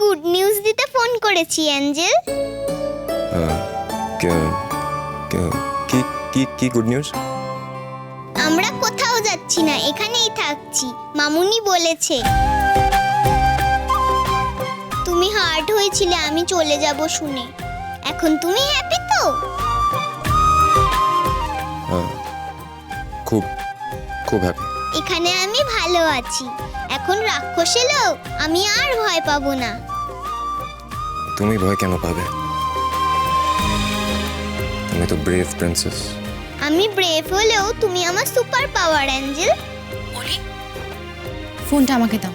Good news দিতে phone করেছি Angel. কি কি কি গুড নিউজ? আমরা কোথাও যাচ্ছি না, এখানেই থাকছি। মামুনি বলেছে তুমি হার্ট হয়েছিলে আমি চলে যাব শুনে। এখন তুমি হ্যাপি তো? খুব খুব হ্যাপি। এখানে আমি ভালো আছি। এখন রাক্ষস এলো, আমি আর ভয় পাবো না। তুমি ভয় কেন পাবে? তুমি তো ব্রেভ প্রিন্সেস। আমি ব্রেভ হলেও তুমি আমার সুপার পাওয়ার অ্যাঞ্জেল। অলি, ফোনটা আমাকে দাও।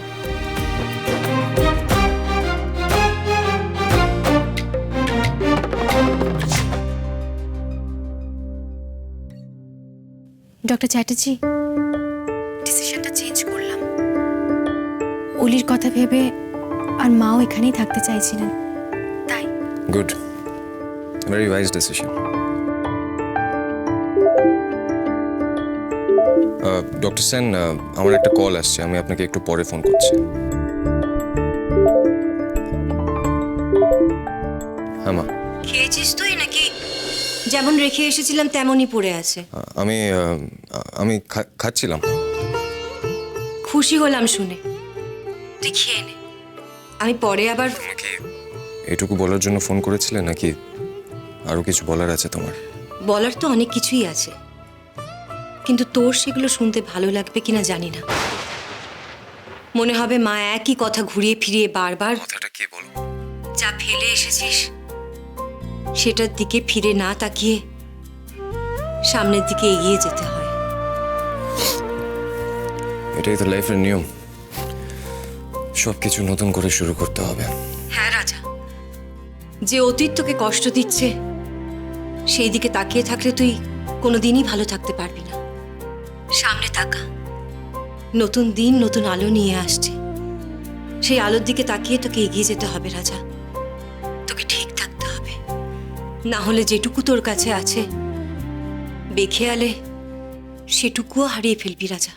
ডক্টর চ্যাটার্জি, ডিসিশনটা চেঞ্জ করলাম। অলির কথা ভেবে আর মাও এখানেই থাকতে চাইছিলেন, তাই। Good, very wise decision. Doctor Sen, আমার একটা কল আসছে, আমি আপনাকে একটু পরে ফোন করছি। হ্যাঁ মা। খেয়েছিস তুই নাকি যেমন রেখে এসেছিলাম তেমনই পড়ে আছে? আমি খাচ্ছিলাম। খুশি হলাম শুনে। তুই খেয়ে নে, আমি পরে আবার। এটুকু বলার জন্য ফোন করেছিলে নাকি আরো কিছু বলার আছে তোমার? বলার তো অনেক কিছুই আছে, কিন্তু তোর সেগুলো শুনতে ভালো লাগবে কিনা জানি না। মনে হবে মা একই কথা ঘুরিয়ে ফিরিয়ে বারবার। কথাটা কি বলো? যা ফেলে এসেছিস সেটার দিকে ফিরে না তাকিয়ে সামনের দিকে এগিয়ে যেতে হয়। এটাই তো লাইফের নিয়ম, সবকিছু নতুন করে শুরু করতে হবে। হ্যাঁ রাজা, যে অতীত তোকে কষ্ট দিচ্ছে সেই দিকে তাকিয়ে থাকলে তুই কোনোদিনই ভালো থাকতে পারবি না। সামনে তাকা, নতুন দিন নতুন আলো নিয়ে আসছে। সেই আলোর দিকে তাকিয়ে তোকে এগিয়ে যেতে হবে রাজা। তোকে ঠিক থাকতে হবে, না হলে যেটুকু তোর কাছে আছে বেখেয়ালে সেটুকুও হারিয়ে ফেলবি রাজা।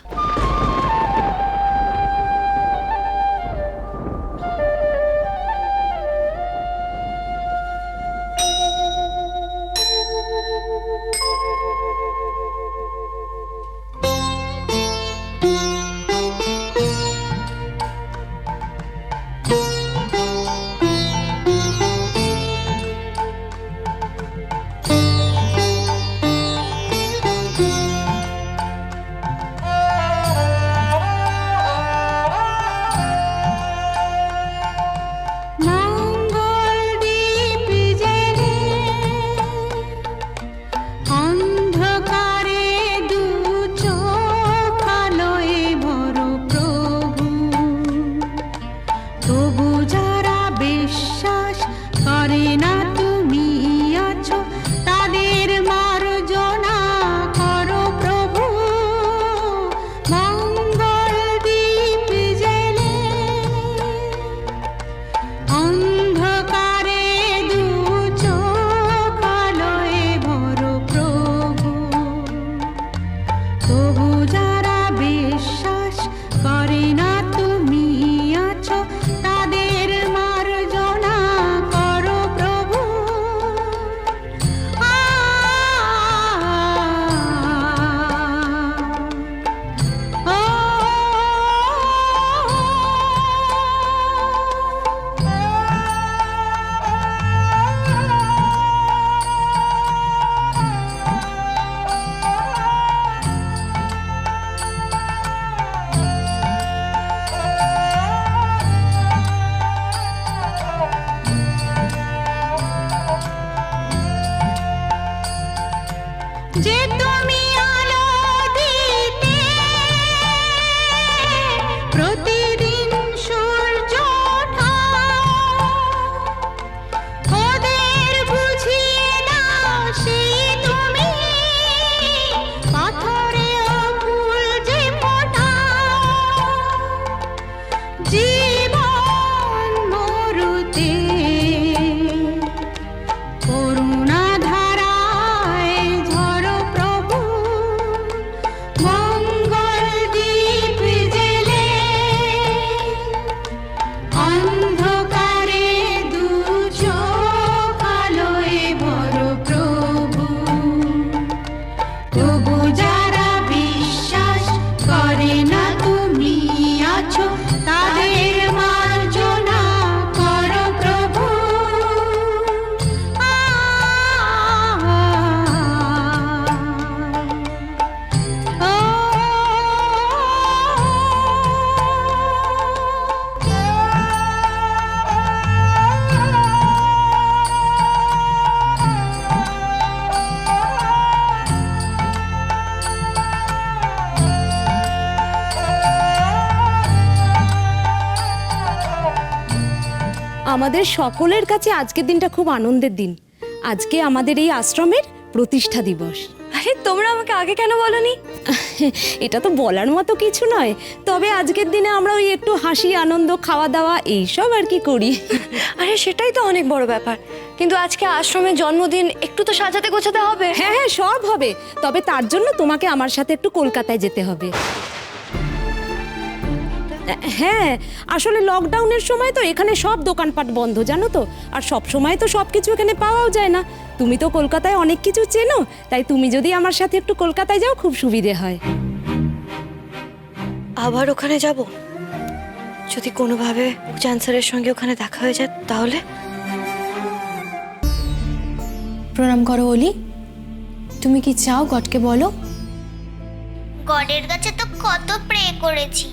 আমাদের সকলের কাছে আজকের দিনটা খুব আনন্দের দিন। আজকে আমাদের এই আশ্রমের প্রতিষ্ঠা দিবস। আরে তোমরা আমাকে আগে কেন বলনি? এটা তো বলার মতো কিছু নয়, তবে আজকের দিনে আমরা ওই একটু হাসি আনন্দ খাওয়া দাওয়া এইসব আর কি করি। আরে সেটাই তো অনেক বড় ব্যাপার, কিন্তু আজকে আশ্রমের জন্মদিন, একটু তো সাজাতে গোছাতে হবে। হ্যাঁ হ্যাঁ, সব হবে, তবে তার জন্য তোমাকে আমার সাথে একটু কলকাতায় যেতে হবে। হ্যাঁ, আসলে লকডাউনের সময় তো এখানে সব দোকানপাট বন্ধ, জানো তো, আর সব সময় তো সব কিছু এখানে পাওয়াও যায় না। তুমি তো কলকাতায় অনেক কিছু চেনো, তাই তুমি যদি আমার সাথে একটু কলকাতায় যাও খুব সুবিধে হয়। আবার ওখানে যাব? যদি কোনোভাবে উজান স্যারের সঙ্গে ওখানে দেখা হয়ে যায় তাহলে? প্রণাম করো অলি। তুমি কি চাও গডকে বলো? গডের কাছে তো কত প্রে করেছি,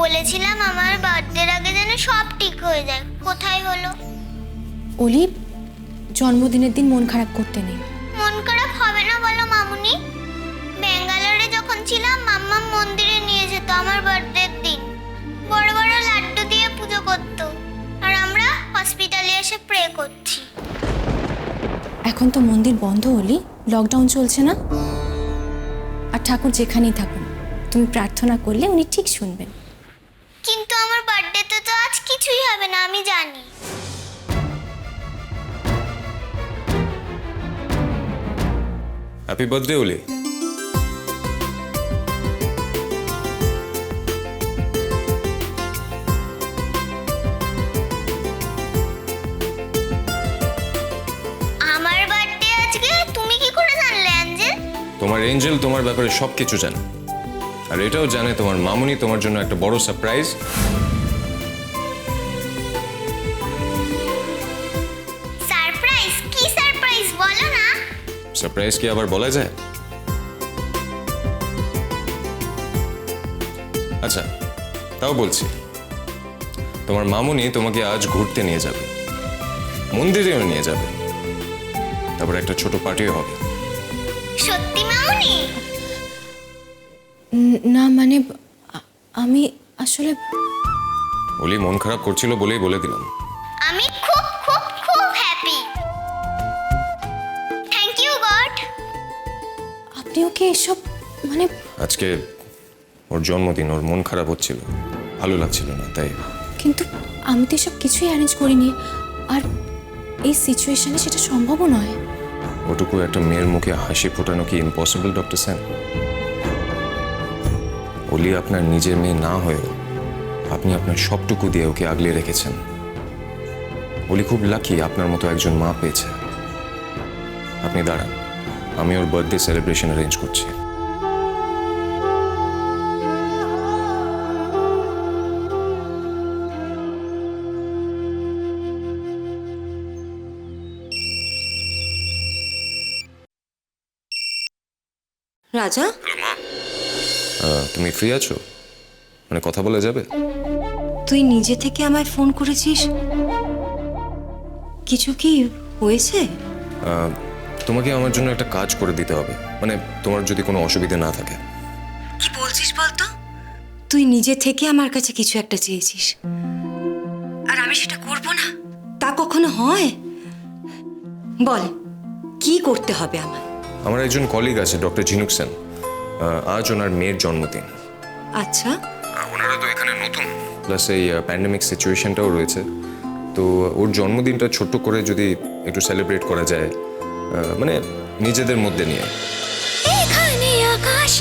বলেছিলাম আমার বার্থডের আগে যেন সব ঠিক হয়ে যায়। কোথায় হলো? অলি, জন্মদিনের দিন মন খারাপ করতে নেই। মন খারাপ হবে না বলো মামুনি? ব্যাঙ্গালোরে যখন ছিলাম মাম্মা মন্দিরে নিয়ে যেত আমার বার্থডের দিন, বড় বড় লাড্ডু দিয়ে পুজো করতো, আর আমরা হসপিটালে এসে প্রে করছি। এখন তো মন্দির বন্ধ অলি, লকডাউন চলছে না। আর ঠাকুর যেখানেই থাকুন, তুমি প্রার্থনা করলে উনি ঠিক শুনবেন। কিন্তু আমার বার্থডেতে তো আজ কিছুই হবে না, আমি জানি। হ্যাপি বার্থডে ওলি। আমার বার্থডে আজকে, তুমি কি করে জানলে অ্যাঞ্জেল? তোমার এঞ্জেল তোমার ব্যাপারে সব কিছু জানে, আর এটাও জানে তোমার মামুনি তোমার জন্য একটা বড় সারপ্রাইজ। সারপ্রাইজ? কি সারপ্রাইজ বলো না? সারপ্রাইজ কি আবার বলা যায়? আচ্ছা, তাও বলছি, তোমার মামুনি তোমাকে আজ ঘুরতে নিয়ে যাবে, মন্দিরেও নিয়ে যাবে, তারপর একটা ছোট পার্টিও হবে। সত্যি মামুনি? না মানে আমি আসলে ওলি মন খারাপ করছিল বলেই বলে দিলাম। আমি খুব খুব খুব হ্যাপি। Thank you god. আপনি ওকে এসব মানে আজকে ওর জন্মদিন, ওর মন খারাপ হচ্ছিল, ভালো লাগছিল না, তাই। কিন্তু আমি তো এসব কিছুই অ্যারেঞ্জ করিনি, আর এই সিচুয়েশনে সেটা সম্ভবও নয়। ওটুকু একটা মেয়ের মুখে হাসি ফোটানো কি ইম্পসিবল ডক্টর সেন? ওলি আপনার নিজের মেয়ে না হয়েও আপনি আপনার সবটুকু দিয়ে ওকে আগলে রেখেছেন। ওলি খুব লাকি আপনার মতো একজন মা পেয়েছে। আপনি দাঁড়ান, আমি ওর বার্থডে সেলিব্রেশন অ্যারেঞ্জ করছি। রাজা, তুমি ফ্রি আছো? মানে কথা বলা যাবে? তুই নিজে থেকে আমায় ফোন করেছিস, কিছু কি হয়েছে? তোমাকে আমার জন্য একটা কাজ করে দিতে হবে, মানে তোমার যদি কোনো অসুবিধা না থাকে। কি বলছিস বলতো? তুই নিজে থেকে আমার কাছে কিছু একটা চেয়েছিস, আর আমি সেটা করব না? তা কখনো হয়? বল, কি করতে হবে আমার? আমার একজন কলিগ আছে ডক্টর ঝিনুক সেন, আজ ওনার মেয়ের জন্মদিন। আচ্ছা, ওনারা তো এখানে নতুন, প্লাস এই প্যান্ডেমিক সিচুয়েশনটাও রয়েছে, তো ওর জন্মদিনটা ছোট্ট করে যদি একটু সেলিব্রেট করা যায়, মানে নিজেদের মধ্যে নিয়ে। এখানে আকাশ